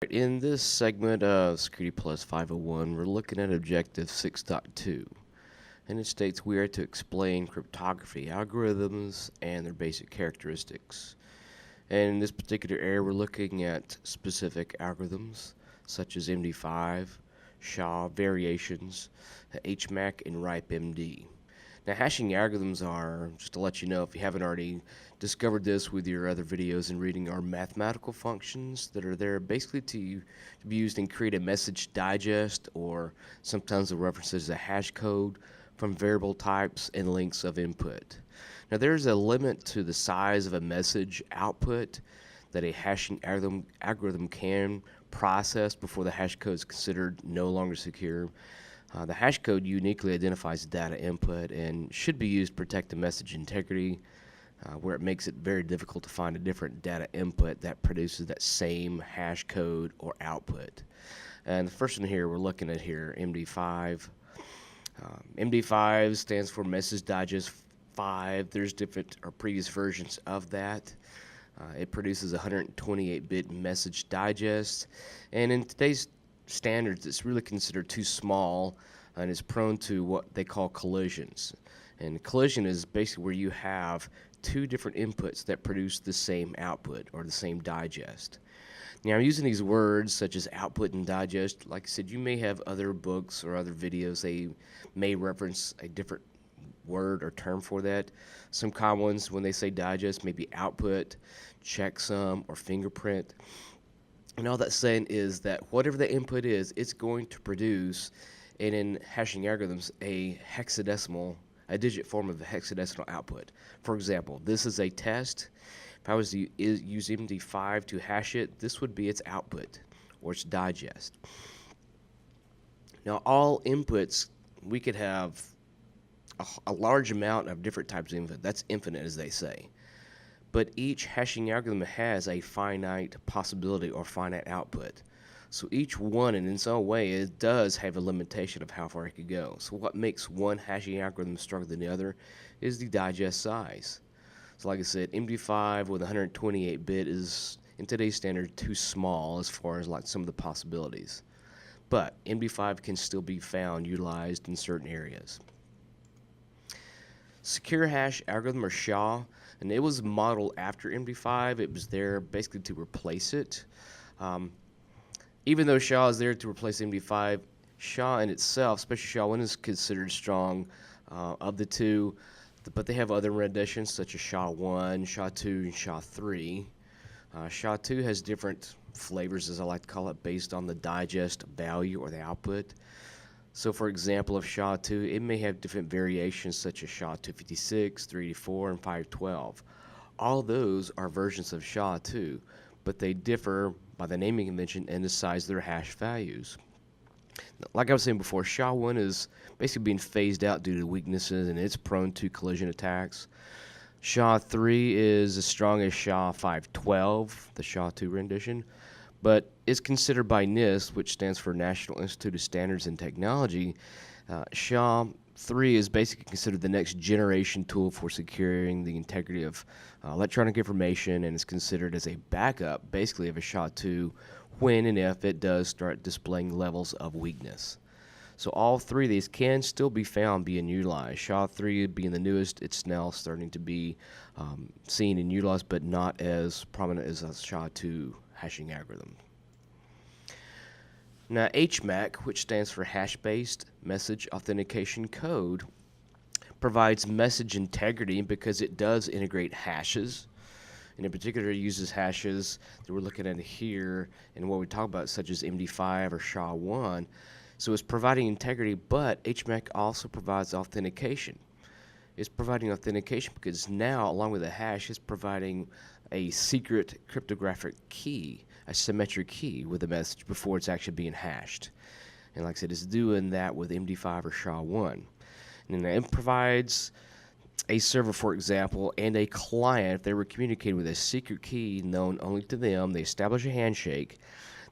In this segment of Security Plus 501, we're looking at Objective 6.2, and it states we are to explain cryptography algorithms and their basic characteristics. And in this particular area, we're looking at specific algorithms such as MD5, SHA variations, HMAC, and RIPE-MD. Now, hashing algorithms are, just to let you know if you haven't already discovered this with your other videos and reading, are mathematical functions that are there basically to be used and create a message digest, or sometimes the references a hash code from variable types and lengths of input. Now, there's a limit to the size of a message output that a hashing algorithm can process before the hash code is considered no longer secure. The hash code uniquely identifies data input and should be used to protect the message integrity, where it makes it very difficult to find a different data input that produces that same hash code or output. And the first one here we're looking at here, MD5. MD5 stands for Message Digest 5. There's different or previous versions of that. It produces 128-bit message digest, and in today's standards, it's really considered too small and is prone to what they call collisions. And collision is basically where you have two different inputs that produce the same output or the same digest. Now, I'm using these words such as output and digest. Like I said, you may have other books or other videos, they may reference a different word or term for that. Some common ones when they say digest may be output, checksum, or fingerprint. And all that's saying is that whatever the input is, it's going to produce, and in hashing algorithms, a digit form of a hexadecimal output. For example, this is a test. If I was to use MD5 to hash it, this would be its output, or its digest. Now, all inputs, we could have a large amount of different types of input. That's infinite, as they say. But each hashing algorithm has a finite possibility or finite output. So each one, in its own way, it does have a limitation of how far it could go. So what makes one hashing algorithm stronger than the other is the digest size. So like I said, MD5 with 128-bit is, in today's standard, too small as far as like some of the possibilities. But MD5 can still be found utilized in certain areas. Secure Hash Algorithm, or SHA, and it was modeled after MD5. It was there basically to replace it. Even though SHA is there to replace MD5, SHA in itself, especially SHA-1, is considered strong of the two, but they have other renditions such as SHA-1, SHA-2, and SHA-3. SHA-2 has different flavors, as I like to call it, based on the digest value or the output. So, for example, of SHA-2, it may have different variations such as SHA-256, 384, and 512. All those are versions of SHA-2, but they differ by the naming convention and the size of their hash values. Like I was saying before, SHA-1 is basically being phased out due to weaknesses, and it's prone to collision attacks. SHA-3 is as strong as SHA-512, the SHA-2 rendition, but is considered by NIST, which stands for National Institute of Standards and Technology. SHA-3 is basically considered the next generation tool for securing the integrity of electronic information, and is considered as a backup, basically, of a SHA-2 when and if it does start displaying levels of weakness. So all three of these can still be found being utilized. SHA-3 being the newest, it's now starting to be seen and utilized, but not as prominent as a SHA-2 hashing algorithm. Now, HMAC, which stands for Hash-Based Message Authentication Code, provides message integrity because it does integrate hashes. And in particular, it uses hashes that we're looking at here and what we talk about, such as MD5 or SHA-1. So it's providing integrity, but HMAC also provides authentication. It's providing authentication because now, along with the hash, it's providing a secret cryptographic key, a symmetric key with the message before it's actually being hashed. And like I said, it's doing that with MD5 or SHA-1. And then it provides a server, for example, and a client, if they were communicating with a secret key known only to them, they establish a handshake.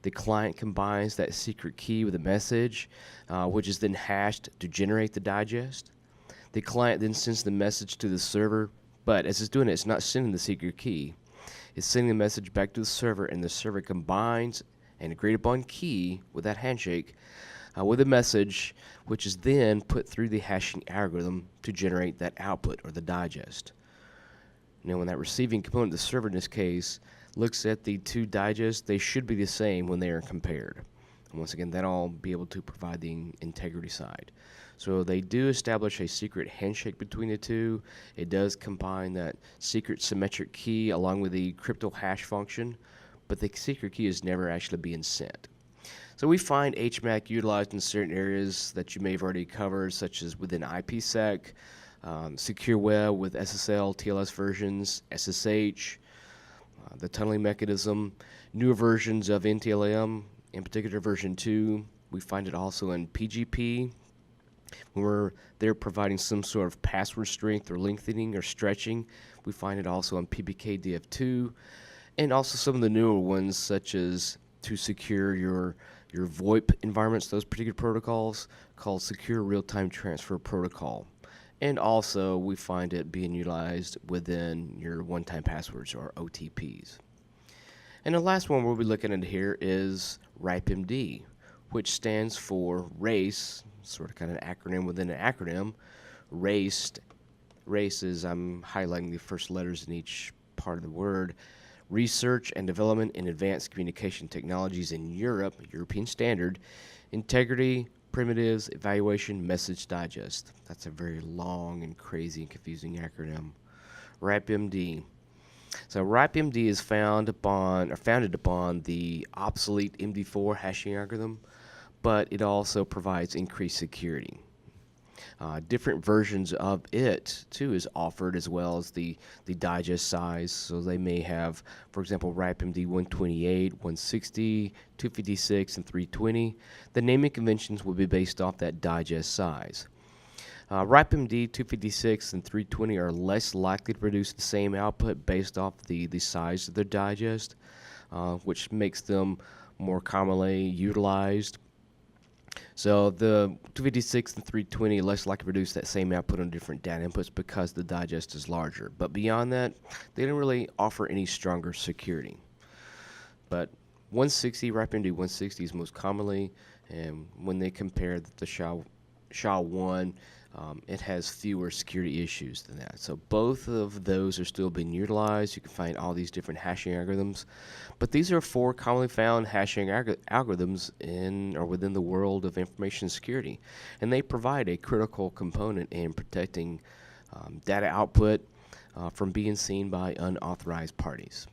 The client combines that secret key with a message, which is then hashed to generate the digest. The client then sends the message to the server, but as it's doing it, it's not sending the secret key. It's sending the message back to the server, and the server combines an agreed upon key with that handshake with a message, which is then put through the hashing algorithm to generate that output or the digest. Now, when that receiving component, the server in this case, looks at the two digests, they should be the same when they are compared. And once again, that'll be able to provide the integrity side. So they do establish a secret handshake between the two. It does combine that secret symmetric key along with the crypto hash function, but the secret key is never actually being sent. So we find HMAC utilized in certain areas that you may have already covered, such as within IPsec, secure web with SSL, TLS versions, SSH, the tunneling mechanism, newer versions of NTLM, in particular version 2. We find it also in PGP, where they're providing some sort of password strength or lengthening or stretching. We find it also on PBKDF2, and also some of the newer ones, such as to secure your VoIP environments, those particular protocols, called Secure Real-Time Transfer Protocol. And also, we find it being utilized within your one-time passwords, or OTPs. And the last one we'll be looking at here is RIPEMD, which stands for RACE, sort of kind of an acronym within an acronym. RACE is, I'm highlighting the first letters in each part of the word, Research and Development in Advanced Communication Technologies in Europe, European Standard, Integrity, Primitives, Evaluation, Message Digest. That's a very long and crazy and confusing acronym. RIPEMD. So RIPEMD is founded upon the obsolete MD4 hashing algorithm, but it also provides increased security. Different versions of it too is offered, as well as the digest size. So they may have, for example, RIPEMD 128, 160, 256, and 320. The naming conventions will be based off that digest size. RIPEMD 256 and 320 are less likely to produce the same output based off the size of their digest, which makes them more commonly utilized. So the 256 and 320 are less likely to produce that same output on different data inputs because the digest is larger. But beyond that, they don't really offer any stronger security. But 160, RIPEMD 160 is most commonly, and when they compare the SHA-1, it has fewer security issues than that. So both of those are still being utilized. You can find all these different hashing algorithms. But these are 4 commonly found hashing algorithms in or within the world of information security. And they provide a critical component in protecting data output from being seen by unauthorized parties.